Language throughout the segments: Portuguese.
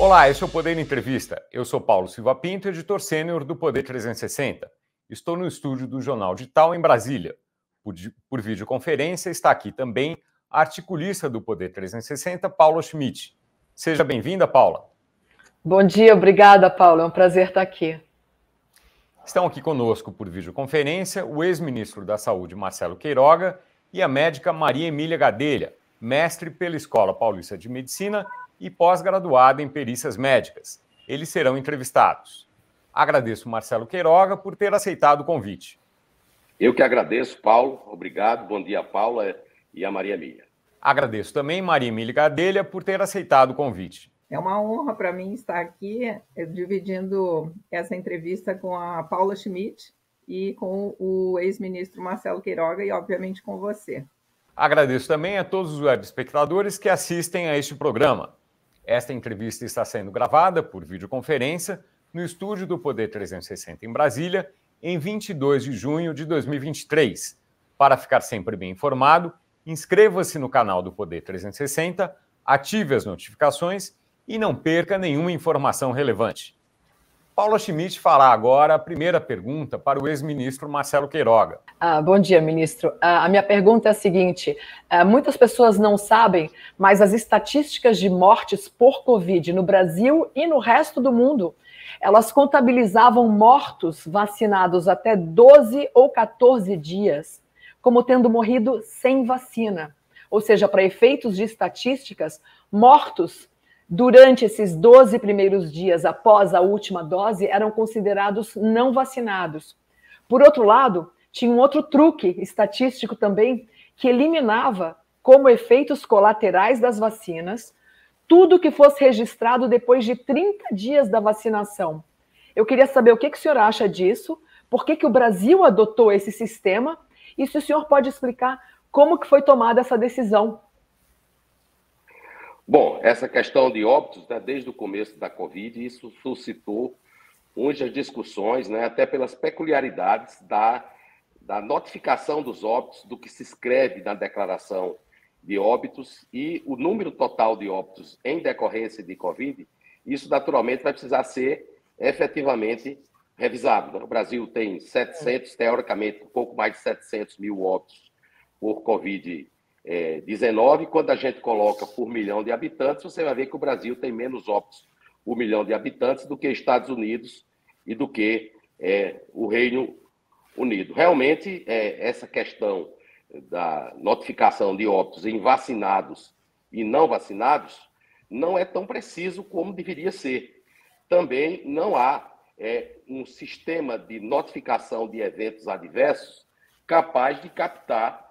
Olá, esse é o Poder Entrevista. Eu sou Paulo Silva Pinto, editor sênior do Poder 360. Estou no estúdio do Jornal Digital em Brasília. Por videoconferência está aqui também a articulista do Poder 360, Paula Schmidt. Seja bem-vinda, Paula. Bom dia, obrigada, Paulo. É um prazer estar aqui. Estão aqui conosco por videoconferência o ex-ministro da Saúde, Marcelo Queiroga, e a médica Maria Emília Gadelha, mestre pela Escola Paulista de Medicina e pós-graduada em perícias médicas. Eles serão entrevistados. Agradeço Marcelo Queiroga por ter aceitado o convite. Eu que agradeço, Paulo. Obrigado. Bom dia, Paula e a Maria Emília. Agradeço também Maria Emília Gadelha por ter aceitado o convite. É uma honra para mim estar aqui dividindo essa entrevista com a Paula Schmidt e com o ex-ministro Marcelo Queiroga e, obviamente, com você. Agradeço também a todos os web espectadores que assistem a este programa. Esta entrevista está sendo gravada por videoconferência no estúdio do Poder 360 em Brasília, em 22 de junho de 2023. Para ficar sempre bem informado, inscreva-se no canal do Poder 360, ative as notificações e não perca nenhuma informação relevante. Paula Schmidt fará agora a primeira pergunta para o ex-ministro Marcelo Queiroga. Bom dia, ministro. A minha pergunta é a seguinte: muitas pessoas não sabem, mas as estatísticas de mortes por Covid no Brasil e no resto do mundo, elas contabilizavam mortos vacinados até 12 ou 14 dias, como tendo morrido sem vacina. Ou seja, para efeitos de estatísticas, mortos durante esses 12 primeiros dias após a última dose eram considerados não vacinados. Por outro lado, tinha um outro truque estatístico também que eliminava, como efeitos colaterais das vacinas, tudo que fosse registrado depois de 30 dias da vacinação. Eu queria saber o que o senhor acha disso, por que o Brasil adotou esse sistema e se o senhor pode explicar como que foi tomada essa decisão. Bom, essa questão de óbitos, né, desde o começo da Covid, isso suscitou muitas discussões, né, até pelas peculiaridades da notificação dos óbitos, do que se escreve na declaração de óbitos e o número total de óbitos em decorrência de Covid. Isso, naturalmente, vai precisar ser efetivamente revisado. O Brasil tem 700, teoricamente, um pouco mais de 700 mil óbitos por Covid-19. Quando a gente coloca por milhão de habitantes, você vai ver que o Brasil tem menos óbitos por milhão de habitantes do que Estados Unidos e do que o Reino Unido. Realmente, essa questão da notificação de óbitos em vacinados e não vacinados não é tão preciso como deveria ser. Também não há um sistema de notificação de eventos adversos capaz de captar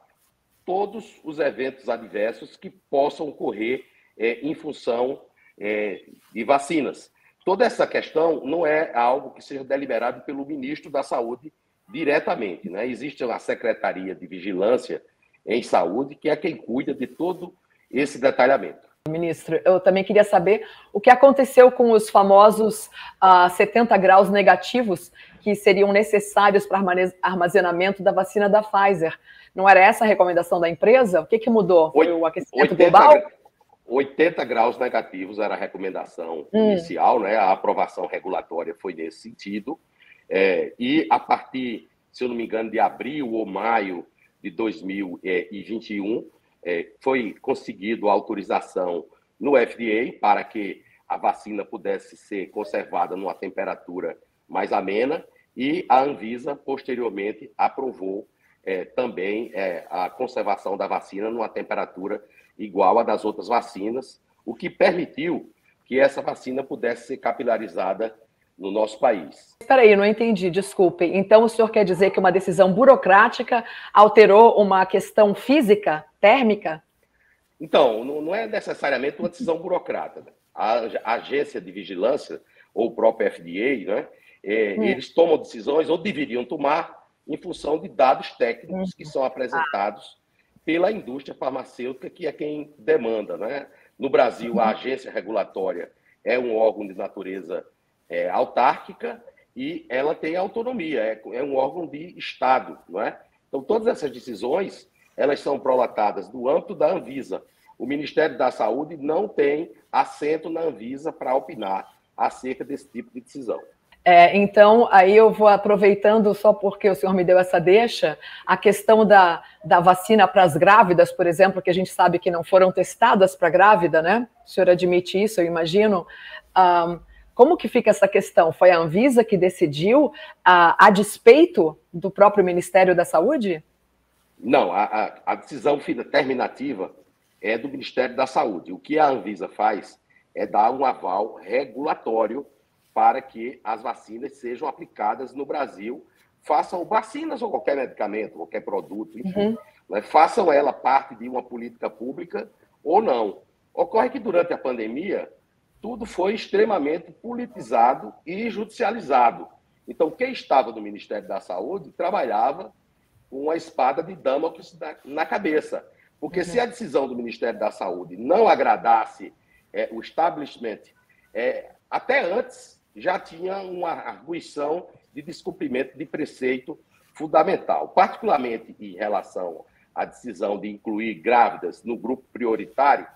todos os eventos adversos que possam ocorrer em função de vacinas. Toda essa questão não é algo que seja deliberado pelo ministro da Saúde diretamente, né? Existe a Secretaria de Vigilância em Saúde, que é quem cuida de todo esse detalhamento. Ministro, eu também queria saber o que aconteceu com os famosos 70 graus negativos que seriam necessários para armazenamento da vacina da Pfizer. Não era essa a recomendação da empresa? O que mudou? Foi o aquecimento global? 80 graus negativos era a recomendação inicial, né? A aprovação regulatória foi nesse sentido. E a partir, se eu não me engano, de abril ou maio de 2021, foi conseguido a autorização no FDA para que a vacina pudesse ser conservada numa temperatura mais amena e a Anvisa, posteriormente, aprovou também a conservação da vacina numa temperatura igual à das outras vacinas, o que permitiu que essa vacina pudesse ser capilarizada no nosso país. Espera aí, não entendi, desculpe. Então o senhor quer dizer que uma decisão burocrática alterou uma questão física, térmica? Então, não é necessariamente uma decisão burocrática. A agência de vigilância, ou o próprio FDA, né, eles tomam decisões, ou deveriam tomar, em função de dados técnicos que são apresentados pela indústria farmacêutica, que é quem demanda, né? No Brasil, a agência regulatória é um órgão de natureza autárquica e ela tem autonomia, é um órgão de Estado, não é? Então, todas essas decisões, elas são prolatadas do âmbito da Anvisa. o Ministério da Saúde não tem assento na Anvisa para opinar acerca desse tipo de decisão. Então, aí eu vou aproveitando, só porque o senhor me deu essa deixa, a questão da vacina para as grávidas, por exemplo, que a gente sabe que não foram testadas para grávida, né? O senhor admite isso, eu imagino. Como que fica essa questão? Foi a Anvisa que decidiu a despeito do próprio Ministério da Saúde? Não, a decisão terminativa é do Ministério da Saúde. O que a Anvisa faz é dar um aval regulatório para que as vacinas sejam aplicadas no Brasil, façam vacinas ou qualquer medicamento, qualquer produto, enfim, né, façam ela parte de uma política pública ou não. Ocorre que durante a pandemia, tudo foi extremamente politizado e judicializado. Então, quem estava no Ministério da Saúde trabalhava com uma espada de Damocles na cabeça. Porque se a decisão do Ministério da Saúde não agradasse o establishment, até antes já tinha uma arguição de descumprimento de preceito fundamental, particularmente em relação à decisão de incluir grávidas no grupo prioritário.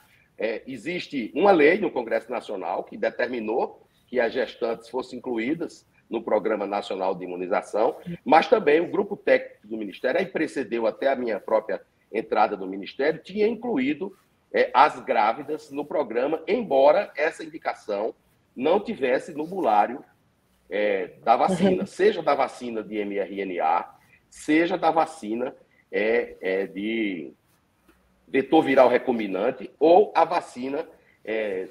Existe uma lei no Congresso Nacional que determinou que as gestantes fossem incluídas no Programa Nacional de Imunização, mas também o grupo técnico do Ministério, aí precedeu até a minha própria entrada no Ministério, tinha incluído as grávidas no programa, embora essa indicação não tivesse no bulário da vacina, seja da vacina de mRNA, seja da vacina de vetor viral recombinante ou a vacina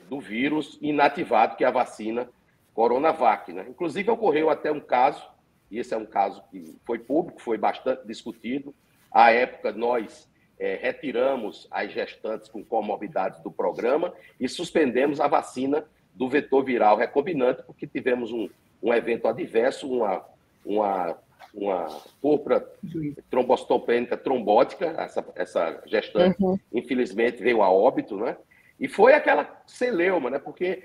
do vírus inativado, que é a vacina Coronavac, né? Inclusive, ocorreu até um caso, e esse é um caso que foi público, foi bastante discutido. À época, nós retiramos as gestantes com comorbidades do programa e suspendemos a vacina do vetor viral recombinante, porque tivemos um evento adverso, uma púrpura trombocitopênica trombótica, essa gestante, infelizmente, veio a óbito, né? E foi aquela celeuma, né? Porque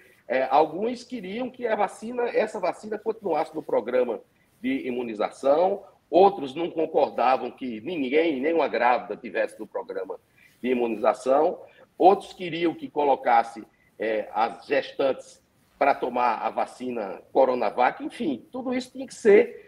alguns queriam que essa vacina continuasse no programa de imunização, outros não concordavam que nenhuma grávida tivesse no programa de imunização, outros queriam que colocasse as gestantes para tomar a vacina Coronavac, enfim, tudo isso tinha que ser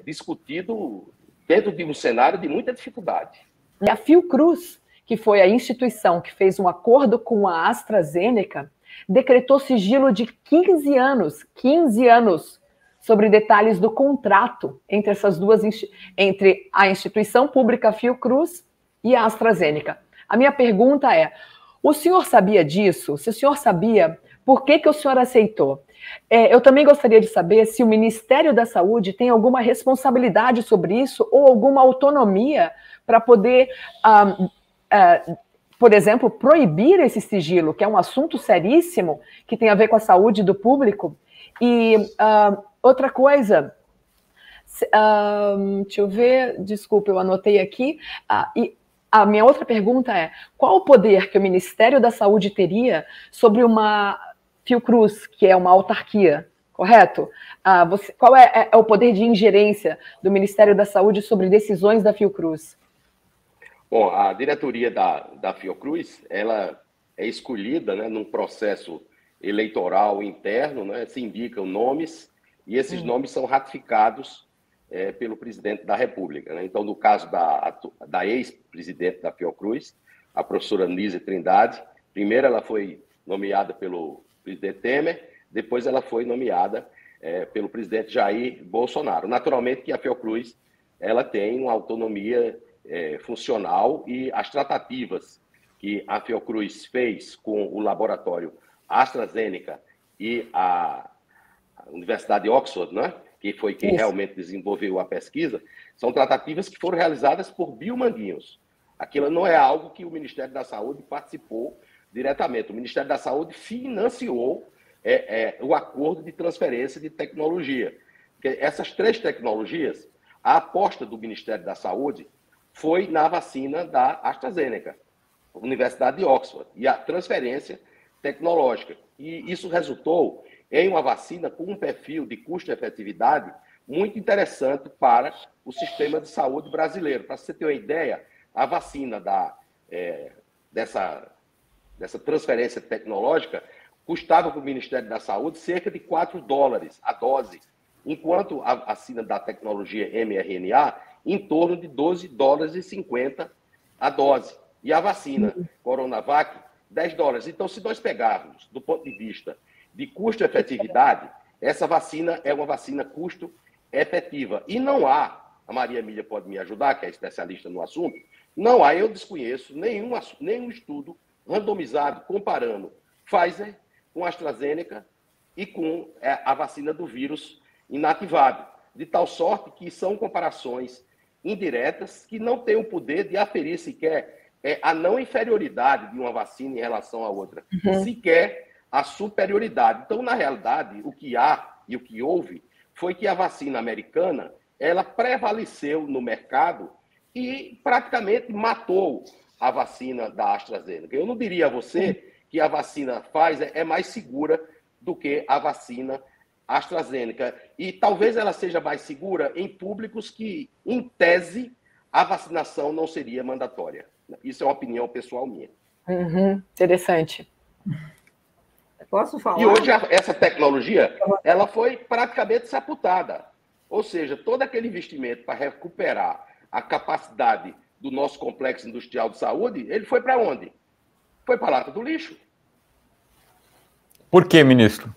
discutido dentro de um cenário de muita dificuldade. E a Fiocruz, que foi a instituição que fez um acordo com a AstraZeneca, decretou sigilo de 15 anos, sobre detalhes do contrato entre essas duas, entre a instituição pública Fiocruz e a AstraZeneca. A minha pergunta é, o senhor sabia disso? Se o senhor sabia, por que o senhor aceitou? Eu também gostaria de saber se o Ministério da Saúde tem alguma responsabilidade sobre isso ou alguma autonomia para poder, por exemplo, proibir esse sigilo, que é um assunto seríssimo, que tem a ver com a saúde do público. E outra coisa, deixa eu ver, desculpa, eu anotei aqui, e a minha outra pergunta é, qual o poder que o Ministério da Saúde teria sobre uma Fiocruz, que é uma autarquia, correto? Qual é o poder de ingerência do Ministério da Saúde sobre decisões da Fiocruz? Bom, a diretoria da Fiocruz, ela é escolhida, né, num processo eleitoral interno, né, se indicam nomes, e esses nomes são ratificados pelo presidente da República, né? Então, no caso da ex-presidente da Fiocruz, a professora Nízia Trindade, primeiro ela foi nomeada pelo presidente Temer, depois ela foi nomeada pelo presidente Jair Bolsonaro. Naturalmente que a Fiocruz ela tem uma autonomia funcional, e as tratativas que a Fiocruz fez com o laboratório AstraZeneca e a Universidade de Oxford, né, que foi quem realmente desenvolveu a pesquisa, são tratativas que foram realizadas por biomanguinhos. Aquilo não é algo que o Ministério da Saúde participou diretamente. O Ministério da Saúde financiou o acordo de transferência de tecnologia. Porque essas 3 tecnologias, a aposta do Ministério da Saúde foi na vacina da AstraZeneca, Universidade de Oxford, e a transferência tecnológica. E isso resultou em uma vacina com um perfil de custo-efetividade muito interessante para o sistema de saúde brasileiro. Para você ter uma ideia, a vacina dessa dessa transferência tecnológica, custava para o Ministério da Saúde cerca de $4 a dose, enquanto a vacina da tecnologia mRNA em torno de $12,50 a dose. E a vacina Coronavac, $10. Então, se nós pegarmos do ponto de vista de custo-efetividade, essa vacina é uma vacina custo-efetiva. E não há, a Maria Emília pode me ajudar, que é especialista no assunto, não há, eu desconheço, nenhum estudo randomizado comparando Pfizer com AstraZeneca e com a vacina do vírus inativado, de tal sorte que são comparações indiretas que não têm o poder de aferir sequer a não inferioridade de uma vacina em relação à outra, sequer a superioridade. Então, na realidade, o que há e o que houve foi que a vacina americana ela prevaleceu no mercado e praticamente matou a vacina da AstraZeneca. Eu não diria a você que a vacina Pfizer é mais segura do que a vacina AstraZeneca. E talvez ela seja mais segura em públicos que, em tese, a vacinação não seria mandatória. Isso é uma opinião pessoal minha. Interessante. Posso falar? E hoje essa tecnologia ela foi praticamente sepultada. Ou seja, todo aquele investimento para recuperar a capacidade do nosso complexo industrial de saúde, ele foi para onde? Foi para a lata do lixo. Por quê, ministro?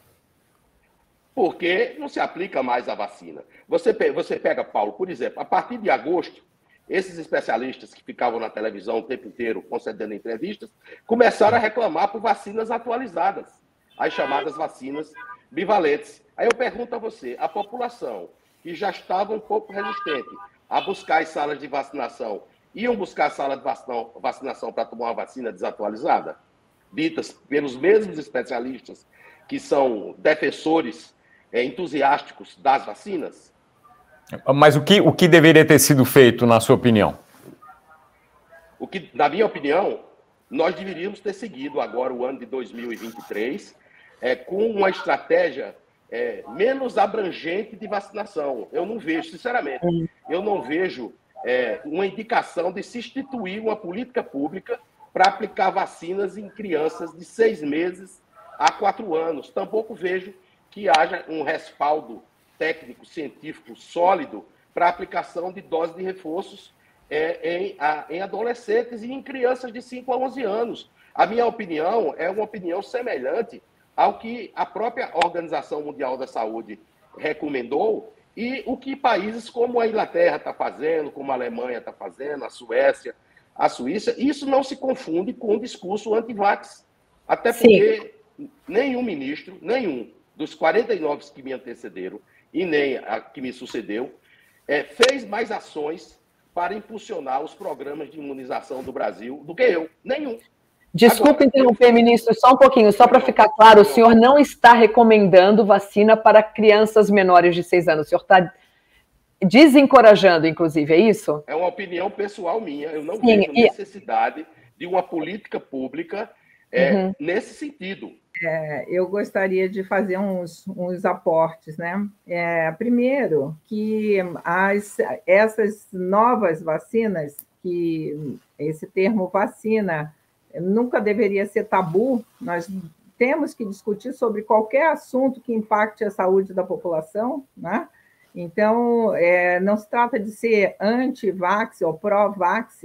Porque não se aplica mais a vacina. Você pega, Paulo, por exemplo, a partir de agosto, esses especialistas que ficavam na televisão o tempo inteiro concedendo entrevistas, começaram a reclamar por vacinas atualizadas, as chamadas vacinas bivalentes. Aí eu pergunto a você, a população que já estava um pouco resistente a buscar as salas de vacinação, iam buscar a sala de vacinação para tomar uma vacina desatualizada? Ditas pelos mesmos especialistas que são defensores entusiásticos das vacinas? Mas o que deveria ter sido feito, na sua opinião? Na minha opinião, nós deveríamos ter seguido agora o ano de 2023 com uma estratégia menos abrangente de vacinação. Eu não vejo, sinceramente, eu não vejo uma indicação de se instituir uma política pública para aplicar vacinas em crianças de 6 meses a 4 anos. Tampouco vejo que haja um respaldo técnico, científico sólido para a aplicação de doses de reforços em adolescentes e em crianças de 5 a 11 anos. A minha opinião é uma opinião semelhante ao que a própria Organização Mundial da Saúde recomendou e o que países como a Inglaterra está fazendo, como a Alemanha está fazendo, a Suécia, a Suíça. Isso não se confunde com o discurso anti-vax. Até porque nenhum ministro, nenhum dos 49 que me antecederam e nem a que me sucedeu, fez mais ações para impulsionar os programas de imunização do Brasil do que eu. Nenhum. Desculpe interromper, ministro, só um pouquinho, só para ficar claro, o senhor não está recomendando vacina para crianças menores de 6 anos, o senhor está desencorajando, inclusive, é isso? É uma opinião pessoal minha, eu não vejo necessidade de uma política pública nesse sentido. Eu gostaria de fazer uns aportes, né? Primeiro, que essas novas vacinas, que esse termo vacina nunca deveria ser tabu, nós temos que discutir sobre qualquer assunto que impacte a saúde da população, né? Então, não se trata de ser anti-vax ou pró-vax,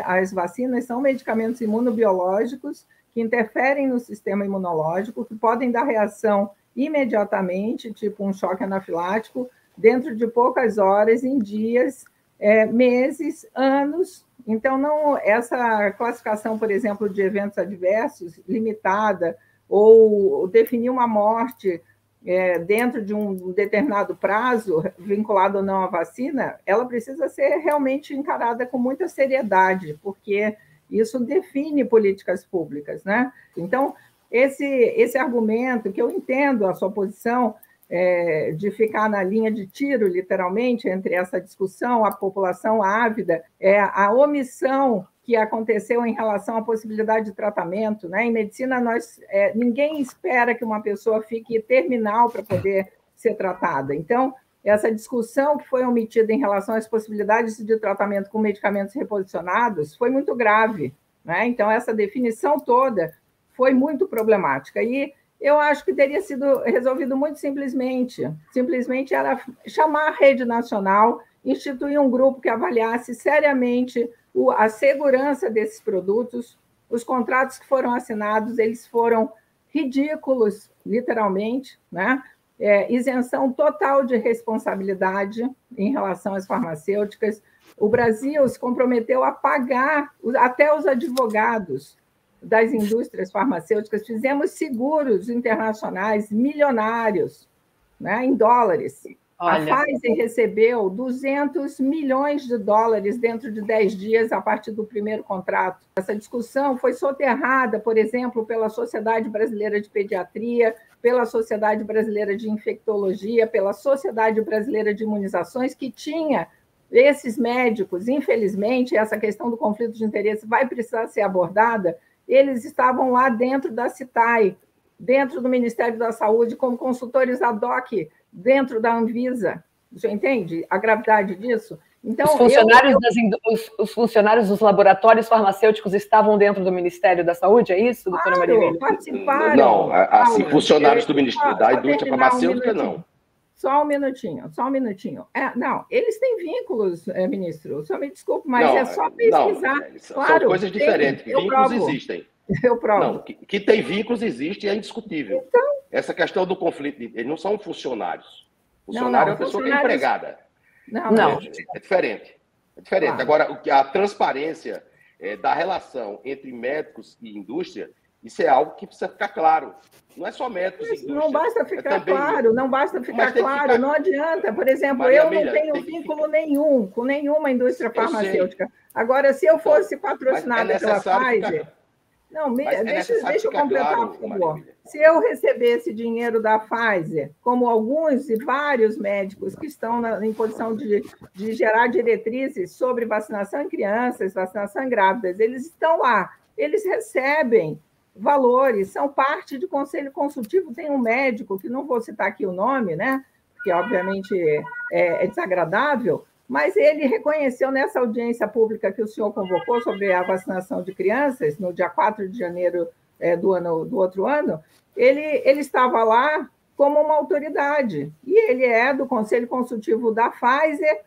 as vacinas são medicamentos imunobiológicos que interferem no sistema imunológico, que podem dar reação imediatamente, tipo um choque anafilático, dentro de poucas horas, em dias, meses, anos. Então, essa classificação, por exemplo, de eventos adversos, limitada, ou definir uma morte dentro de um determinado prazo, vinculado ou não à vacina, ela precisa ser realmente encarada com muita seriedade, porque isso define políticas públicas, né? Então, esse argumento, que eu entendo a sua posição de ficar na linha de tiro, literalmente, entre essa discussão, a população ávida, a omissão que aconteceu em relação à possibilidade de tratamento, né? Em medicina, ninguém espera que uma pessoa fique terminal para poder ser tratada. Então, essa discussão que foi omitida em relação às possibilidades de tratamento com medicamentos reposicionados foi muito grave, né? Então, essa definição toda foi muito problemática. E eu acho que teria sido resolvido muito simplesmente. Simplesmente era chamar a rede nacional, instituir um grupo que avaliasse seriamente a segurança desses produtos. Os contratos que foram assinados, eles foram ridículos, literalmente, né? Isenção total de responsabilidade em relação às farmacêuticas. O Brasil se comprometeu a pagar até os advogados das indústrias farmacêuticas. Fizemos seguros internacionais milionários, né, em dólares. Olha. A Pfizer recebeu 200 milhões de dólares dentro de 10 dias a partir do primeiro contrato. Essa discussão foi soterrada, por exemplo, pela Sociedade Brasileira de Pediatria, pela Sociedade Brasileira de Infectologia, pela Sociedade Brasileira de Imunizações, que tinha esses médicos. Infelizmente, essa questão do conflito de interesse vai precisar ser abordada. Eles estavam lá dentro da CITAI, dentro do Ministério da Saúde, como consultores ad hoc, dentro da Anvisa. Você entende a gravidade disso? Então, os funcionários dos laboratórios farmacêuticos estavam dentro do Ministério da Saúde, é isso, doutora Maria Emília? Participaram. Não, assim, funcionários do Ministério da Indústria Farmacêutica, não. Só um minutinho. Não, eles têm vínculos, ministro. Só me desculpe, mas é só pesquisar. Não, claro, são coisas diferentes. Vínculos existem. Eu provo. Não, que tem vínculos existe e é indiscutível. Então, essa questão do conflito, eles não são funcionários. Funcionário é uma pessoa que é empregada. Não. É diferente. É diferente. Claro. Agora, a transparência da relação entre médicos e indústria, isso é algo que precisa ficar claro. Não é só médicos e indústria. Não basta ficar claro, não basta ficar claro. Não adianta. Por exemplo, Maria eu não tenho vínculo nenhum com nenhuma indústria farmacêutica. Agora, se eu fosse patrocinada pela Pfizer... Não, deixa eu completar, claro, por favor. Se eu recebesse dinheiro da Pfizer, como alguns e vários médicos que estão em posição de gerar diretrizes sobre vacinação em crianças, vacinação em grávidas, eles estão lá, eles recebem valores, são parte de conselho consultivo. Tem um médico, que não vou citar aqui o nome, né? Porque, obviamente, é desagradável, mas ele reconheceu nessa audiência pública que o senhor convocou sobre a vacinação de crianças, no dia 4 de janeiro do outro ano, ele estava lá como uma autoridade, e ele é do Conselho Consultivo da Pfizer,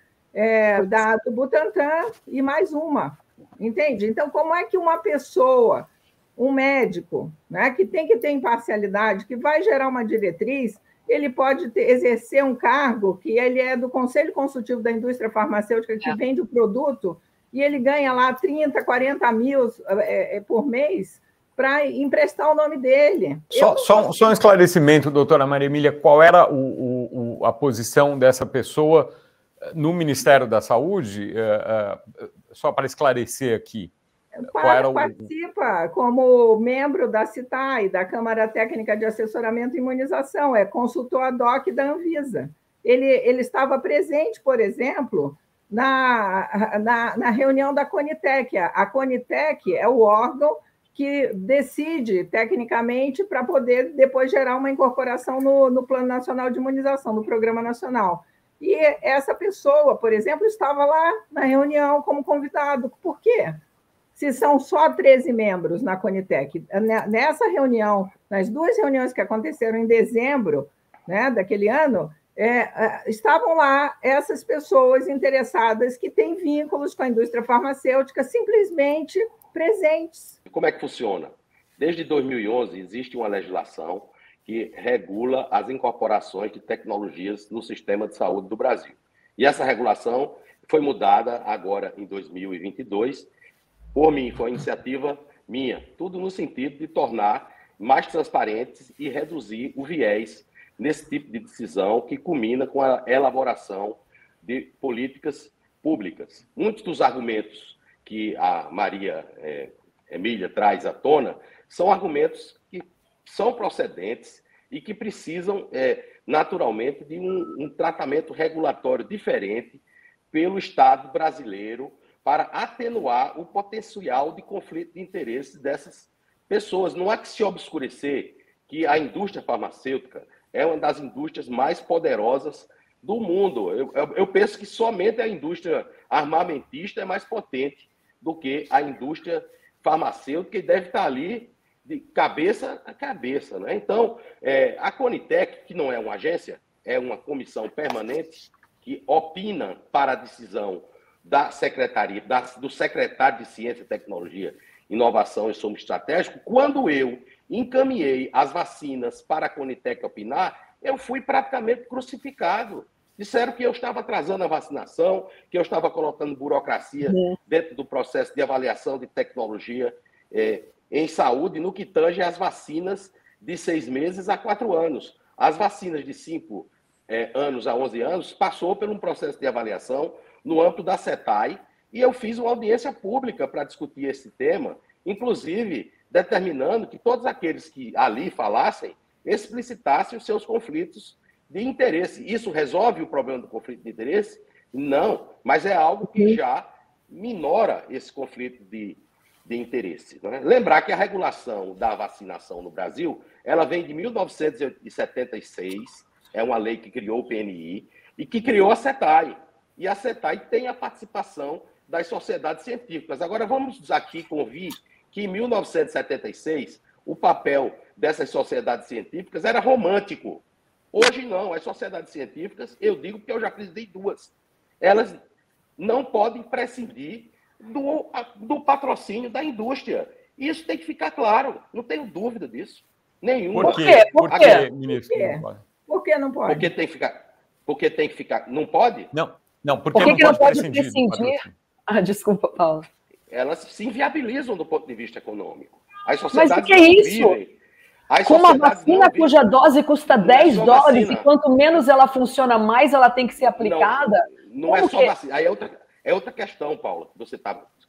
do Butantan e mais uma, entende? Então, como é que uma pessoa, um médico, né, que tem que ter imparcialidade, que vai gerar uma diretriz, ele pode exercer um cargo que ele é do Conselho Consultivo da Indústria Farmacêutica, que vende o produto, e ele ganha lá 30, 40 mil por mês para emprestar o nome dele. Só um esclarecimento, doutora Maria Emília, qual era a posição dessa pessoa no Ministério da Saúde? Só para esclarecer aqui. Participa como membro da CITAI, da Câmara Técnica de Assessoramento e Imunização, é consultor ad hoc da Anvisa. Ele estava presente, por exemplo, na reunião da Conitec. A Conitec é o órgão que decide, tecnicamente, para poder depois gerar uma incorporação no Plano Nacional de Imunização, no Programa Nacional. E essa pessoa, por exemplo, estava lá na reunião como convidado. Por quê? Se são só 13 membros na Conitec, nessa reunião, nas duas reuniões que aconteceram em dezembro, né, daquele ano, estavam lá essas pessoas interessadas que têm vínculos com a indústria farmacêutica simplesmente presentes. Como é que funciona? Desde 2011 existe uma legislação que regula as incorporações de tecnologias no sistema de saúde do Brasil. E essa regulação foi mudada agora em 2022, por mim, foi uma iniciativa minha, tudo no sentido de tornar mais transparentes e reduzir o viés nesse tipo de decisão que culmina com a elaboração de políticas públicas. Muitos dos argumentos que a Maria Emília traz à tona são argumentos que são procedentes e que precisam, naturalmente, de um tratamento regulatório diferente pelo Estado brasileiro, para atenuar o potencial de conflito de interesses dessas pessoas. Não há que se obscurecer que a indústria farmacêutica é uma das indústrias mais poderosas do mundo. Eu penso que somente a indústria armamentista é mais potente do que a indústria farmacêutica e deve estar ali de cabeça a cabeça, né? Então, a Conitec, que não é uma agência, é uma comissão permanente que opina para a decisão da secretaria, do secretário de Ciência, Tecnologia, Inovação e Insumo Estratégico. Quando eu encaminhei as vacinas para a Conitec opinar, eu fui praticamente crucificado. Disseram que eu estava atrasando a vacinação, que eu estava colocando burocracia dentro do processo de avaliação de tecnologia em saúde, no que tange às vacinas de 6 meses a 4 anos. As vacinas de 5 anos a 11 anos passou por um processo de avaliação no âmbito da CETAI, e eu fiz uma audiência pública para discutir esse tema, inclusive determinando que todos aqueles que ali falassem explicitassem os seus conflitos de interesse. Isso resolve o problema do conflito de interesse? Não, mas é algo que já minora esse conflito de interesse. Né? Lembrar que a regulação da vacinação no Brasil, ela vem de 1976, é uma lei que criou o PNI e que criou a CETAI. E a CETAI tem a participação das sociedades científicas. Agora, vamos aqui convir que em 1976 o papel dessas sociedades científicas era romântico. Hoje não, as sociedades científicas, eu digo que eu já presidei 2, elas não podem prescindir do patrocínio da indústria. Isso tem que ficar claro, não tenho dúvida disso. Nenhuma. Por quê? Por quê, ministro? Por que não pode? Porque tem que ficar. Não pode? Não, por que não pode prescindir? Desculpa, Paulo. Elas se inviabilizam do ponto de vista econômico. As sociedades. Mas o que é isso? Com uma vacina cuja dose custa 10 dólares e quanto menos ela funciona, mais ela tem que ser aplicada? Não é só vacina. Aí é outra questão, Paula,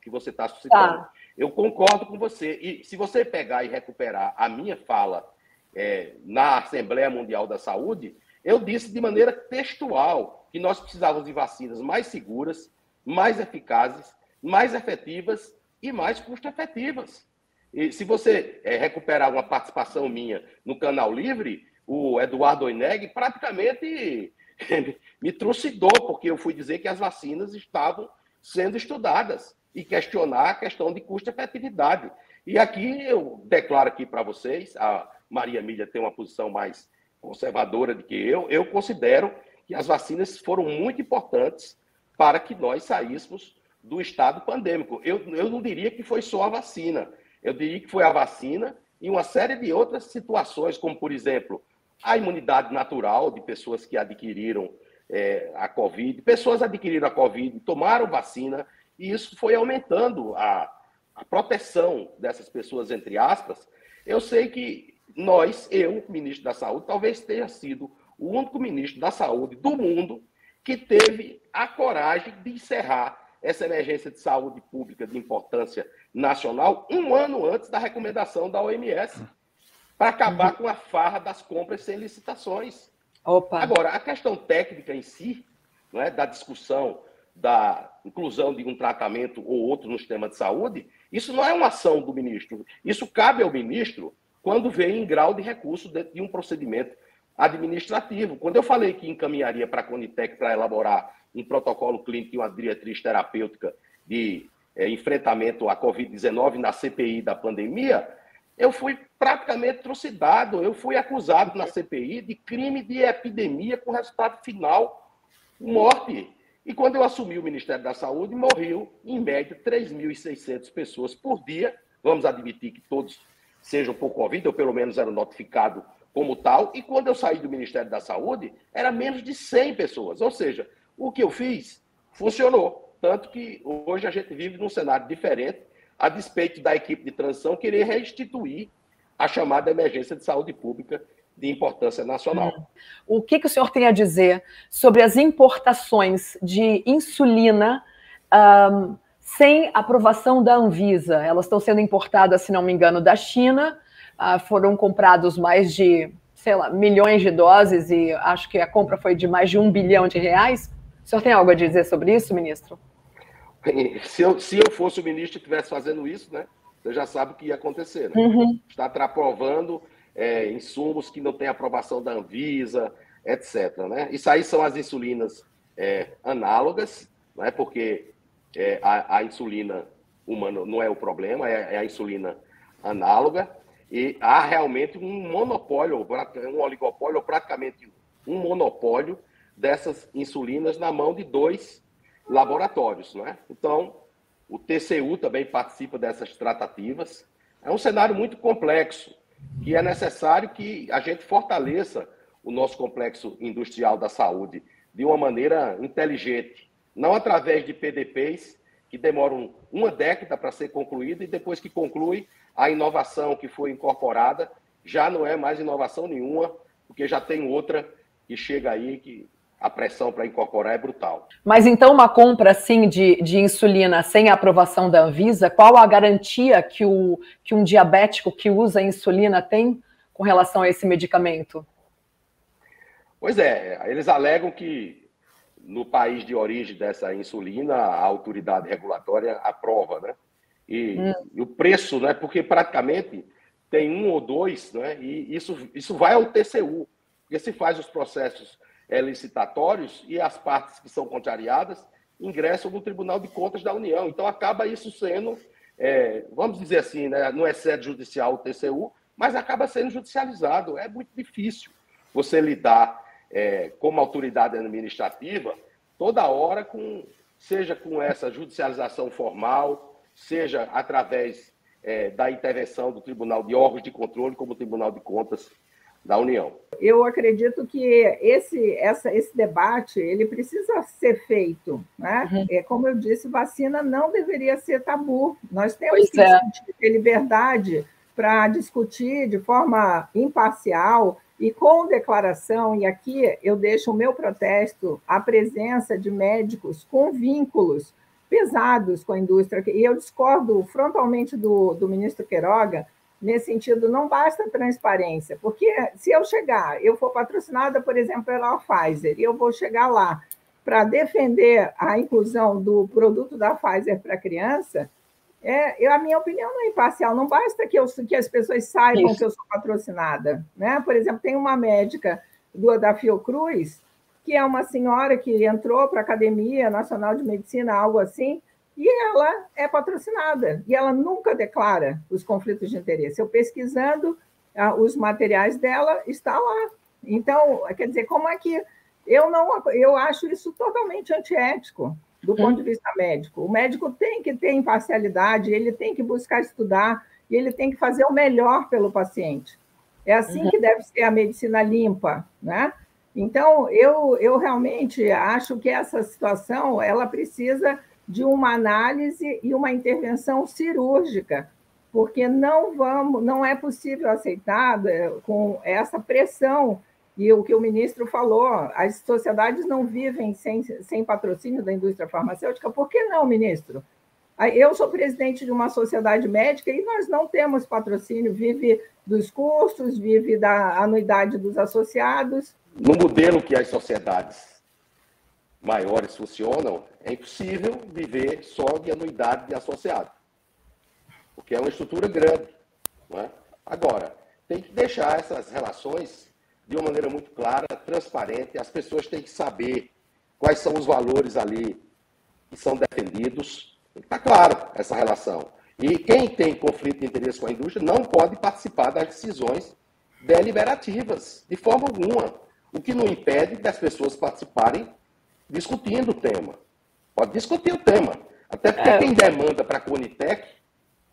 que você está suscitando. Tá. Eu concordo com você. E se você pegar e recuperar a minha fala na Assembleia Mundial da Saúde, eu disse de maneira textual que nós precisávamos de vacinas mais seguras, mais eficazes, mais efetivas e mais custo-efetivas. E se você recuperar uma participação minha no Canal Livre, o Eduardo Oineg praticamente me trucidou, porque eu fui dizer que as vacinas estavam sendo estudadas e questionar a questão de custo-efetividade. E aqui eu declaro aqui para vocês, a Maria Emília tem uma posição mais conservadora do que eu considero que as vacinas foram muito importantes para que nós saíssemos do estado pandêmico. Eu não diria que foi só a vacina, eu diria que foi a vacina e uma série de outras situações, como, por exemplo, a imunidade natural de pessoas que adquiriram a Covid, pessoas adquiriram a Covid, tomaram vacina, e isso foi aumentando a proteção dessas pessoas, entre aspas. Eu sei que eu, ministro da Saúde, talvez tenha sido o único ministro da Saúde do mundo que teve a coragem de encerrar essa emergência de saúde pública de importância nacional 1 ano antes da recomendação da OMS, para acabar com a farra das compras sem licitações. Opa. Agora, a questão técnica em si, não é, da discussão da inclusão de um tratamento ou outro no sistema de saúde, isso não é uma ação do ministro. Isso cabe ao ministro quando vem em grau de recurso dentro de um procedimento administrativo. Quando eu falei que encaminharia para a Conitec para elaborar um protocolo clínico e uma diretriz terapêutica de enfrentamento à Covid-19 na CPI da pandemia, eu fui praticamente trucidado, eu fui acusado na CPI de crime de epidemia com resultado final, morte. E quando eu assumi o Ministério da Saúde, morreu, em média, 3.600 pessoas por dia. Vamos admitir que todos sejam por Covid, ou pelo menos eram notificados como tal. E quando eu saí do Ministério da Saúde, era menos de 100 pessoas. Ou seja, o que eu fiz funcionou. Tanto que hoje a gente vive num cenário diferente, a despeito da equipe de transição querer restituir a chamada emergência de saúde pública de importância nacional. O que o senhor tem a dizer sobre as importações de insulina sem aprovação da Anvisa? Elas estão sendo importadas, se não me engano, da China, foram comprados mais de, milhões de doses e acho que a compra foi de mais de R$1 bilhão. O senhor tem algo a dizer sobre isso, ministro? Se eu fosse o ministro e estivesse fazendo isso, né, você já sabe o que ia acontecer. Né? Uhum. Está aprovando insumos que não têm aprovação da Anvisa, etc. Né? Isso aí são as insulinas análogas, né? Porque a insulina humana não é o problema, é a insulina análoga. e há realmente um monopólio, um oligopólio, ou praticamente um monopólio dessas insulinas na mão de 2 laboratórios, não é? Então, o TCU também participa dessas tratativas. É um cenário muito complexo, que é necessário que a gente fortaleça o nosso complexo industrial da saúde de uma maneira inteligente, não através de PDPs que demoram 1 década para ser concluída e depois que conclui, a inovação que foi incorporada já não é mais inovação nenhuma, porque já tem outra que chega aí que a pressão para incorporar é brutal. Mas então uma compra assim de insulina sem a aprovação da Anvisa, qual a garantia que um diabético que usa insulina tem com relação a esse medicamento? Pois é, eles alegam que no país de origem dessa insulina, a autoridade regulatória aprova, né? E o preço, né? Porque praticamente tem 1 ou 2, né? E isso vai ao TCU, porque se faz os processos licitatórios e as partes que são contrariadas ingressam no Tribunal de Contas da União. Então acaba isso sendo, vamos dizer assim, né? Não é sede judicial o TCU, mas acaba sendo judicializado. É muito difícil você lidar como autoridade administrativa toda hora seja com essa judicialização formal, seja através da intervenção do Tribunal de Órgãos de Controle, como o Tribunal de Contas da União. Eu acredito que esse debate ele precisa ser feito, né? Como eu disse, vacina não deveria ser tabu. Nós temos que ter liberdade para discutir de forma imparcial e com declaração, e aqui eu deixo o meu protesto à presença de médicos com vínculos pesados com a indústria, e eu discordo frontalmente do ministro Queiroga, nesse sentido, não basta transparência, porque se eu for patrocinada, por exemplo, pela Pfizer, e eu vou chegar lá para defender a inclusão do produto da Pfizer para criança, a minha opinião não é imparcial, não basta que as pessoas saibam que eu sou patrocinada, né? Por exemplo, tem uma médica da Fiocruz, que é uma senhora que entrou para a Academia Nacional de Medicina, algo assim, e ela é patrocinada, e ela nunca declara os conflitos de interesse. Eu pesquisando os materiais dela, está lá. Então, quer dizer, como é que eu acho isso totalmente antiético do ponto de vista médico. O médico tem que ter imparcialidade, ele tem que buscar estudar, e ele tem que fazer o melhor pelo paciente. É assim que deve ser a medicina limpa, né? Então, eu realmente acho que essa situação ela precisa de uma análise e uma intervenção cirúrgica, porque não é possível aceitar com essa pressão. E o que o ministro falou, as sociedades não vivem sem patrocínio da indústria farmacêutica. Por que não, ministro? Eu sou presidente de uma sociedade médica e nós não temos patrocínio, vive dos custos, vive da anuidade dos associados. No modelo que as sociedades maiores funcionam, é impossível viver só de anuidade de associado, porque é uma estrutura grande, não é? Agora, tem que deixar essas relações de uma maneira muito clara, transparente. As pessoas têm que saber quais são os valores ali que são defendidos. Está claro essa relação. E quem tem conflito de interesse com a indústria não pode participar das decisões deliberativas, de forma alguma. O que não impede das pessoas participarem discutindo o tema. Pode discutir o tema. Até porque quem demanda para a Conitec,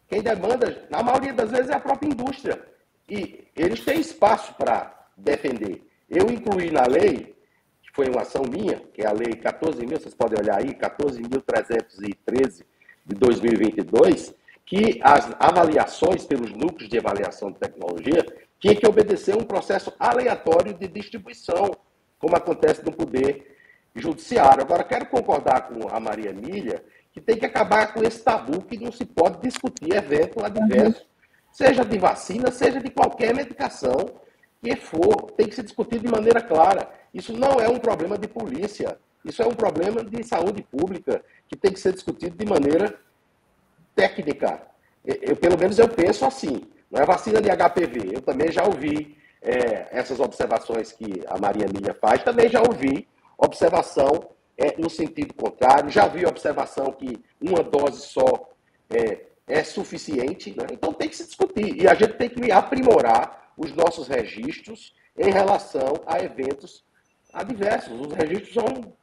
quem demanda, na maioria das vezes, é a própria indústria. E eles têm espaço para defender. Eu incluí na lei, que foi uma ação minha, que é a lei 14.000, vocês podem olhar aí, 14.313 de 2022, que as avaliações pelos núcleos de avaliação de tecnologia tinha que obedecer um processo aleatório de distribuição, como acontece no Poder Judiciário. Agora, quero concordar com a Maria Emília que tem que acabar com esse tabu que não se pode discutir evento adverso, seja de vacina, seja de qualquer medicação que for, tem que ser discutido de maneira clara. Isso não é um problema de polícia, isso é um problema de saúde pública, que tem que ser discutido de maneira técnica. Pelo menos eu penso assim. Não é vacina de HPV. Eu também já ouvi essas observações que a Maria Emília faz, também já ouvi observação no sentido contrário, já vi observação que uma dose só é suficiente, né? Então tem que se discutir. E a gente tem que aprimorar os nossos registros em relação a eventos adversos. Os registros são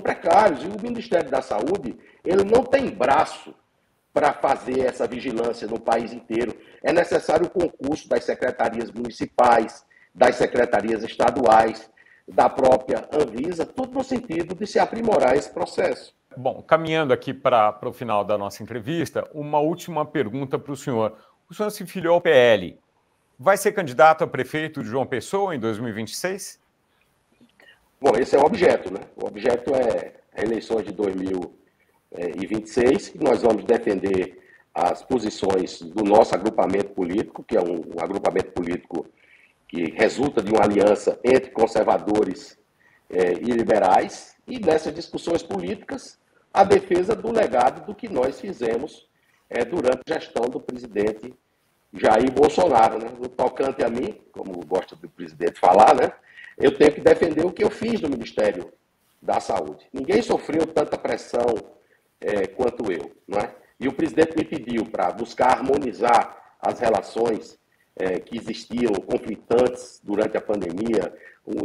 precários. E o Ministério da Saúde, ele não tem braço para fazer essa vigilância no país inteiro. É necessário o concurso das secretarias municipais, das secretarias estaduais, da própria Anvisa, tudo no sentido de se aprimorar esse processo. Bom, caminhando aqui para o final da nossa entrevista, uma última pergunta para o senhor. O senhor se filiou ao PL. Vai ser candidato a prefeito de João Pessoa em 2026? Bom, esse é o objeto, né? O objeto é a eleição de 2026, que nós vamos defender as posições do nosso agrupamento político, que é um agrupamento político que resulta de uma aliança entre conservadores e liberais, e nessas discussões políticas, a defesa do legado do que nós fizemos durante a gestão do presidente Jair Bolsonaro, né? No tocante a mim, como gosta do presidente falar, né? Eu tenho que defender o que eu fiz no Ministério da Saúde. Ninguém sofreu tanta pressão quanto eu, não é? E o presidente me pediu para buscar harmonizar as relações que existiam, conflitantes durante a pandemia,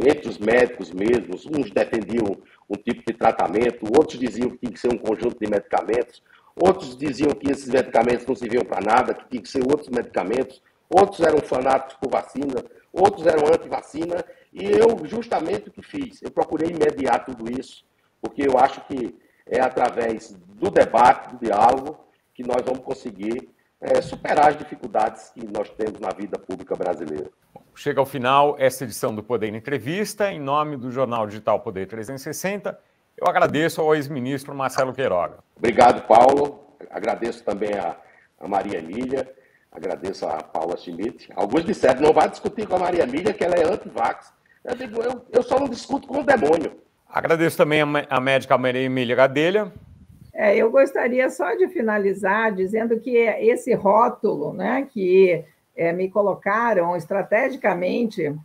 entre os médicos mesmos. Uns defendiam um tipo de tratamento, outros diziam que tinha que ser um conjunto de medicamentos, outros diziam que esses medicamentos não serviam para nada, que tinha que ser outros medicamentos, outros eram fanáticos por vacina, outros eram anti-vacina, e eu justamente o que fiz, eu procurei mediar tudo isso, porque eu acho que é através do debate, do diálogo, que nós vamos conseguir superar as dificuldades que nós temos na vida pública brasileira. Chega ao final esta edição do Poder Entrevista. Em nome do Jornal Digital Poder 360, eu agradeço ao ex-ministro Marcelo Queiroga. Obrigado, Paulo. Agradeço também a Maria Emília, agradeço a Paula Schmidt. Alguns disseram, não vai discutir com a Maria Emília, que ela é anti-vax. Eu digo, eu só não discuto com o demônio. Agradeço também a médica Maria Emília Gadelha. Eu gostaria só de finalizar dizendo que esse rótulo, né, que me colocaram estrategicamente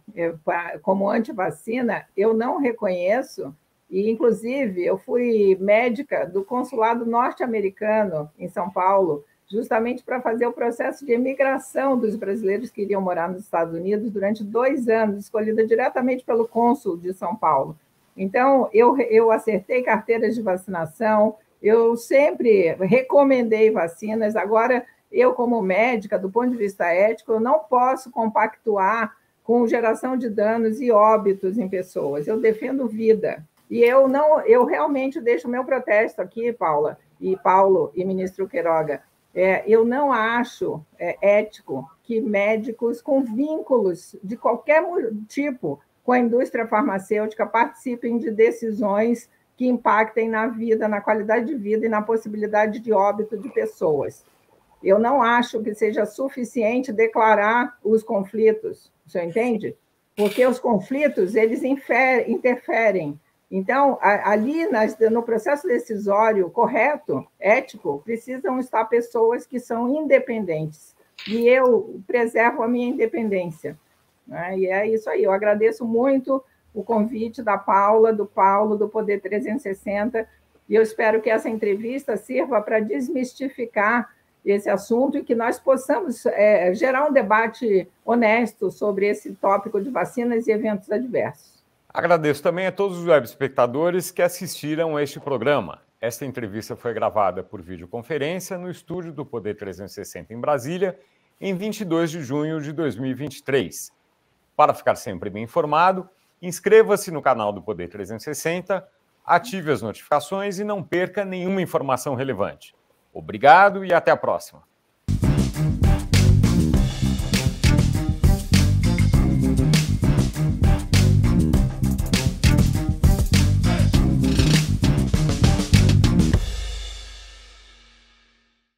como antivacina, eu não reconheço, e, inclusive, eu fui médica do consulado norte-americano em São Paulo, justamente para fazer o processo de imigração dos brasileiros que iriam morar nos Estados Unidos durante 2 anos, escolhida diretamente pelo cônsul de São Paulo. Então, eu acertei carteiras de vacinação, eu sempre recomendei vacinas. Agora, eu, como médica, do ponto de vista ético, eu não posso compactuar com geração de danos e óbitos em pessoas. Eu defendo vida. E eu realmente deixo o meu protesto aqui, Paula, e Paulo e ministro Queiroga. Eu não acho ético que médicos com vínculos de qualquer tipo com a indústria farmacêutica participem de decisões que impactem na vida, na qualidade de vida e na possibilidade de óbito de pessoas. Eu não acho que seja suficiente declarar os conflitos, você entende? Porque os conflitos, eles interferem. Então, ali no processo decisório correto, ético, precisam estar pessoas que são independentes. E eu preservo a minha independência. Né? E é isso aí. Eu agradeço muito o convite da Paula, do Paulo, do Poder 360, e eu espero que essa entrevista sirva para desmistificar esse assunto e que nós possamos gerar um debate honesto sobre esse tópico de vacinas e eventos adversos. Agradeço também a todos os web espectadores que assistiram a este programa. Esta entrevista foi gravada por videoconferência no estúdio do Poder 360 em Brasília, em 22 de junho de 2023. Para ficar sempre bem informado, inscreva-se no canal do Poder 360, ative as notificações e não perca nenhuma informação relevante. Obrigado e até a próxima.